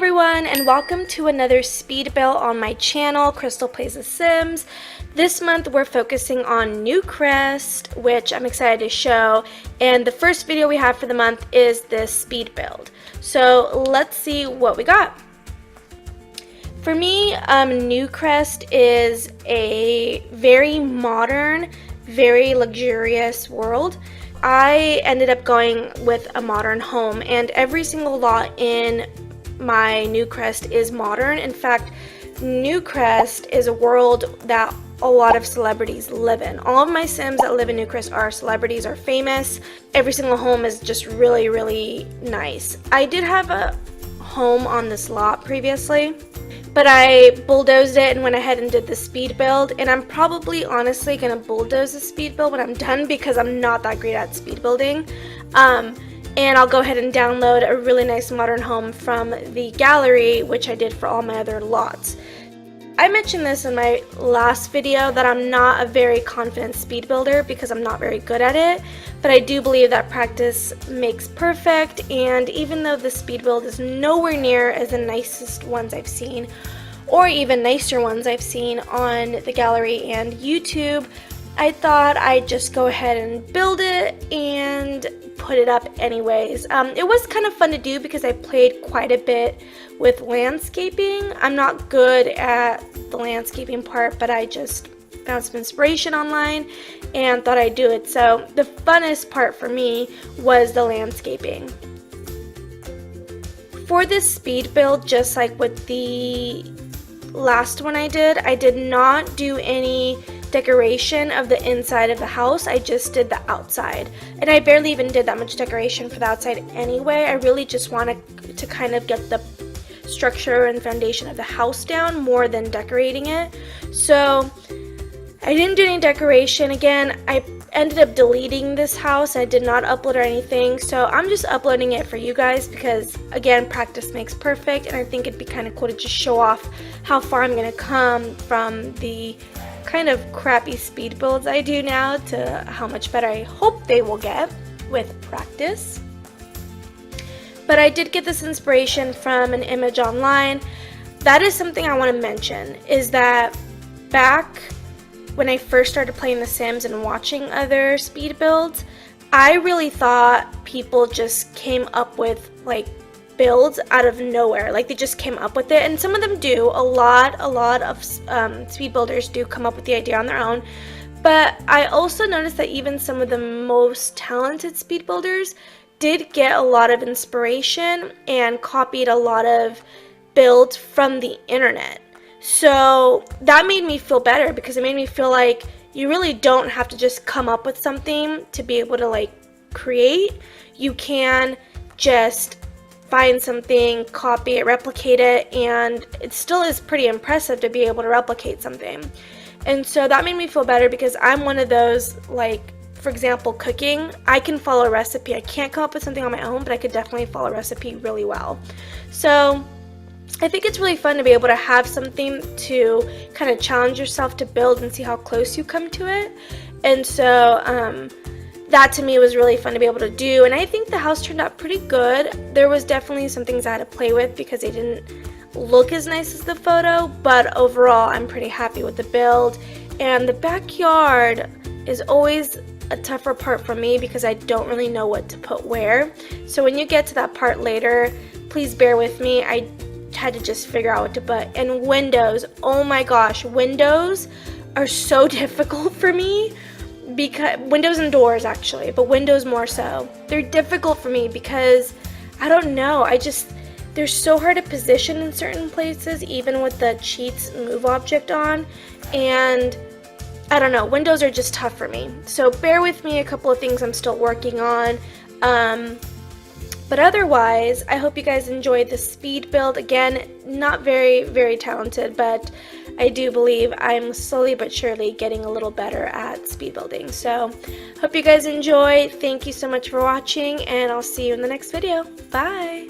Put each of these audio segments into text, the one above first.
everyone, and welcome to another speed build on my channel, Crystal Plays The Sims. This month we're focusing on Newcrest, which I'm excited to show, and the first video we have for the month is this speed build. So let's see what we got. For me, Newcrest is a very modern, very luxurious world. I ended up going with a modern home, and every single lot in my Newcrest is modern. In fact, Newcrest is a world that a lot of celebrities live in. All of my Sims that live in Newcrest are celebrities, are famous. Every single home is just really, really nice. I did have a home on this lot previously, but I bulldozed it and went ahead and did the speed build, and I'm probably honestly gonna bulldoze the speed build when I'm done because I'm not that great at speed building. And I'll go ahead and download a really nice modern home from the gallery, which I did for all my other lots. I mentioned this in my last video that I'm not a very confident speed builder because I'm not very good at it, but I do believe that practice makes perfect, and even though the speed build is nowhere near as the nicest ones I've seen, or even nicer ones I've seen on the gallery and YouTube, I thought I'd just go ahead and build it and put it up anyways. It was kind of fun to do because I played quite a bit with landscaping. I'm not good at the landscaping part, but I just found some inspiration online and thought I'd do it. So the funnest part for me was the landscaping. For this speed build, just like with the last one I did not do any decoration of the inside of the house. I just did the outside, and I barely even did that much decoration for the outside anyway. I really just wanted to kind of get the structure and foundation of the house down more than decorating it. So I didn't do any decoration. Again, I ended up deleting this house. I did not upload or anything, so I'm just uploading it for you guys because, again, practice makes perfect, and I think it'd be kind of cool to just show off how far I'm gonna come from the kind of crappy speed builds I do now to how much better I hope they will get with practice. But I did get this inspiration from an image online. That is something I want to mention, is that back when I first started playing The Sims and watching other speed builds, I really thought people just came up with like builds out of nowhere, like they just came up with it, and some of them do. A lot of speed builders do come up with the idea on their own, but I also noticed that even some of the most talented speed builders did get a lot of inspiration and copied a lot of builds from the internet. So that made me feel better because it made me feel like you really don't have to just come up with something to be able to like create. You can just find something, copy it, replicate it, and it still is pretty impressive to be able to replicate something. And so that made me feel better because I'm one of those, like, for example, cooking, I can follow a recipe. I can't come up with something on my own, but I could definitely follow a recipe really well. So I think it's really fun to be able to have something to kind of challenge yourself to build and see how close you come to it. And so that to me was really fun to be able to do, and I think the house turned out pretty good. There was definitely some things I had to play with because they didn't look as nice as the photo, but overall I'm pretty happy with the build. And the backyard is always a tougher part for me because I don't really know what to put where. So when you get to that part later, please bear with me. I had to just figure out what to put. And windows, oh my gosh, windows are so difficult for me. Because windows and doors actually, but windows more so. They're difficult for me because I don't know, they're so hard to position in certain places, even with the cheats move object on, and I don't know, windows are just tough for me. So bear with me, a couple of things I'm still working on. But otherwise, I hope you guys enjoyed the speed build. Again, not very, very talented, but I do believe I'm slowly but surely getting a little better at speed building. So, hope you guys enjoy. Thank you so much for watching, and I'll see you in the next video. Bye!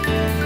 bye.